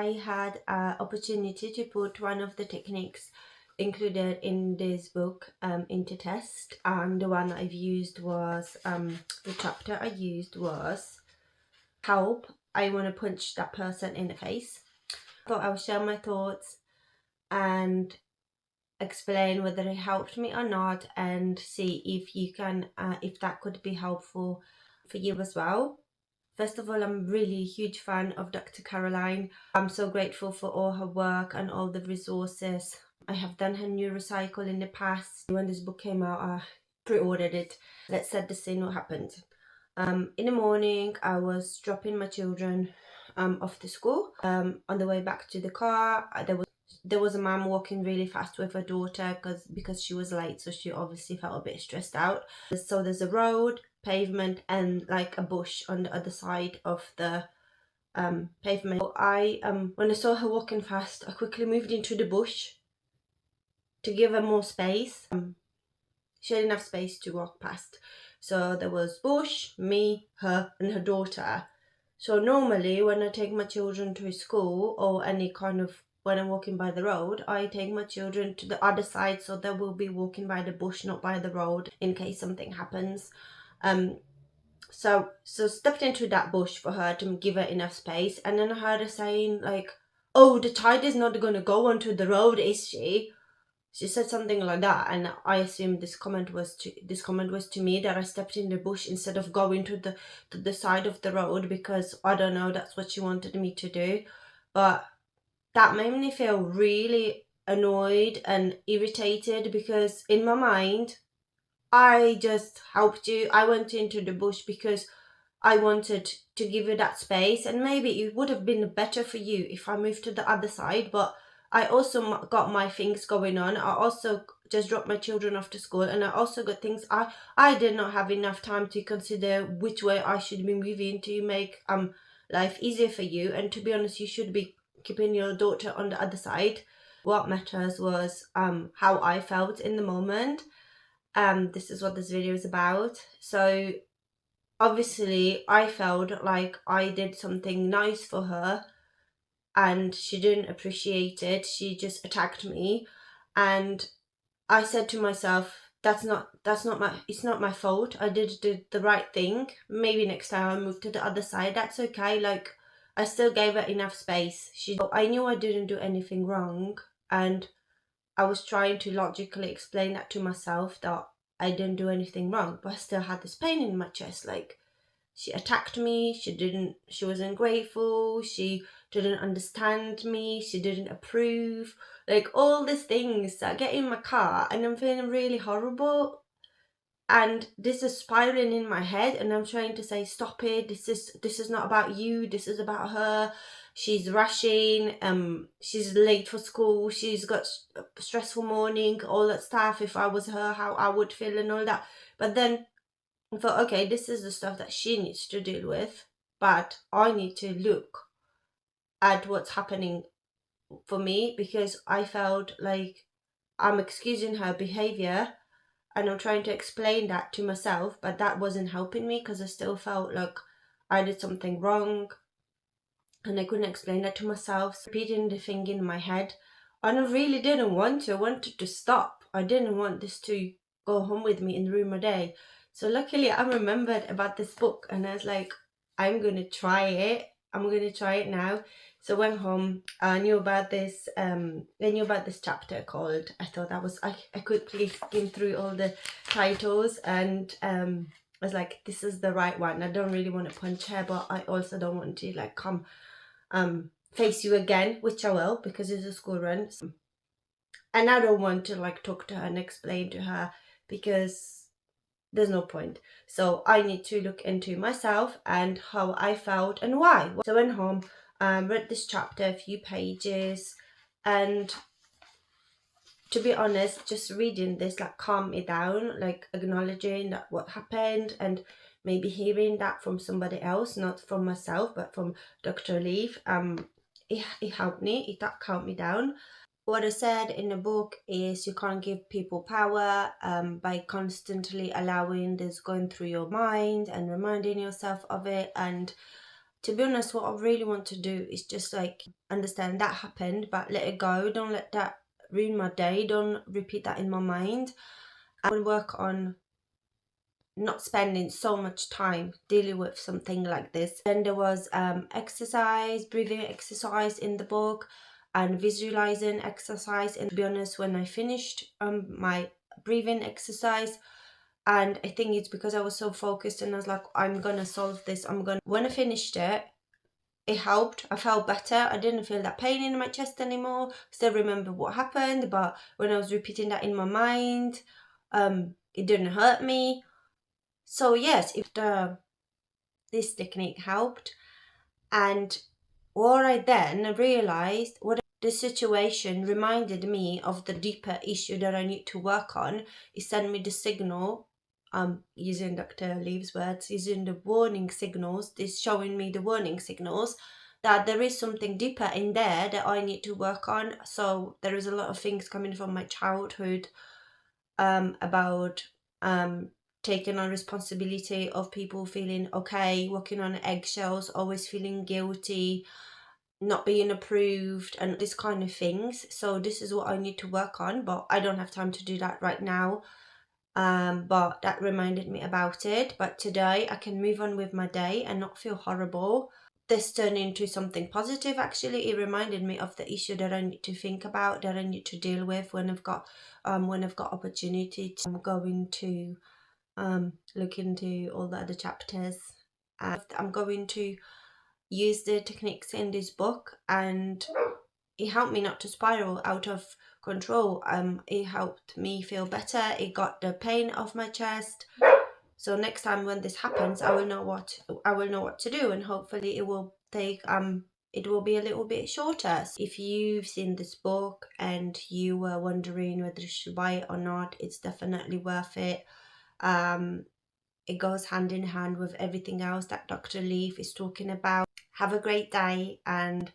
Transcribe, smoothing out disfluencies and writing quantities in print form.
I had an opportunity to put one of the techniques included in this book into test, and the one I've used was the chapter I used was help, I want to punch that person in the face. Thought I would share my thoughts and explain whether it helped me or not, and see if you can if that could be helpful for you as well. First of all, I'm really a huge fan of Dr. Caroline. I'm so grateful for all her work and all the resources. I have done her Neurocycle in the past. When this book came out, I pre-ordered it. Let's set the scene what happened. In the morning, I was dropping my children off to school. On the way back to the car, there was a mum walking really fast with her daughter because she was late, so she obviously felt a bit stressed out. So there's a road, pavement, and like a bush on the other side of the pavement. So when I saw her walking fast, I quickly moved into the bush to give her more space. She had enough space to walk past. So there was bush, me, her, and her daughter. So normally when I take my children to school or any kind of when I'm walking by the road, I take my children to the other side, so they will be walking by the bush, not by the road, in case something happens. So stepped into that bush for her to give her enough space, and then I heard her saying like, "Oh, the tide is not going to go onto the road, is she?" She said something like that, and I assumed this comment was to me, that I stepped in the bush instead of going to the side of the road, because I don't know, that's what she wanted me to do. But that made me feel really annoyed and irritated, because in my mind, I just helped you. I went into the bush because I wanted to give you that space, and maybe it would have been better for you if I moved to the other side, but I also got my things going on. I also just dropped my children off to school, and I also got things. I did not have enough time to consider which way I should be moving to make life easier for you. And to be honest, you should be keeping your daughter on the other side. What matters was how I felt in the moment. This is what this video is about. So obviously I felt like I did something nice for her, and she didn't appreciate it. She just attacked me, and I said to myself, it's not my fault. I did the right thing. Maybe next time I move to the other side, that's okay. Like, I still gave her enough space. I knew I didn't do anything wrong, and I was trying to logically explain that to myself, that I didn't do anything wrong, but I still had this pain in my chest. Like, she attacked me, she was ungrateful, she didn't understand me, she didn't approve, like all these things. I get in my car and I'm feeling really horrible, and this is spiraling in my head, and I'm trying to say, stop it, this is not about you, this is about her. She's rushing, she's late for school, she's got a stressful morning, all that stuff. If I was her, how I would feel and all that. But then I thought, okay, this is the stuff that she needs to deal with, but I need to look at what's happening for me, because I felt like I'm excusing her behavior and I'm trying to explain that to myself, but that wasn't helping me, because I still felt like I did something wrong and I couldn't explain that to myself. Repeating the thing in my head, and I really didn't want to. I wanted to stop. I didn't want this to go home with me and ruin my day. So luckily I remembered about this book, and I was like, I'm going to try it. I'm going to try it now. So I went home. I knew about this chapter called, I thought that was, I quickly skimmed through all the titles, and I was like, this is the right one. I don't really want to punch her, but I also don't want to like come face you again, which I will, because it's a school run. And I don't want to like talk to her and explain to her, because there's no point. So I need to look into myself and how I felt and why. So I went home, read this chapter, a few pages, and to be honest, just reading this like calmed me down, like acknowledging that what happened, and maybe hearing that from somebody else, not from myself, but from Dr. Leaf. It helped me, that calmed me down. What I said in the book is you can't give people power by constantly allowing this going through your mind and reminding yourself of it. And to be honest, what I really want to do is just like understand that happened, but let it go. Don't let that ruin my day. Don't repeat that in my mind. I will work on not spending so much time dealing with something like this. Then there was exercise, breathing exercise in the book, and visualizing exercise. And to be honest, when I finished my breathing exercise, and I think it's because I was so focused and I was like, I'm gonna solve this. When I finished it, it helped. I felt better. I didn't feel that pain in my chest anymore. Still remember what happened, but when I was repeating that in my mind, it didn't hurt me. So yes, if this technique helped, and what I then realized, what the situation reminded me of the deeper issue that I need to work on, it sent me the signal, using Dr. Leaf's words, using the warning signals, this showing me the warning signals that there is something deeper in there that I need to work on. So there is a lot of things coming from my childhood, about taking on responsibility of people feeling okay, walking on eggshells, always feeling guilty, not being approved, and this kind of things. So this is what I need to work on, but I don't have time to do that right now. But that reminded me about it. But today I can move on with my day and not feel horrible. This turned into something positive. Actually, it reminded me of the issue that I need to think about, that I need to deal with when I've got opportunity. I'm going to look into all the other chapters. I'm going to use the techniques in this book, and it helped me not to spiral out of control. It helped me feel better. It got the pain off my chest. So next time when this happens, I will know what to do, and hopefully it will be a little bit shorter. If you've seen this book and you were wondering whether you should buy it or not, it's definitely worth it. It goes hand in hand with everything else that Dr. Leaf is talking about. Have a great day, and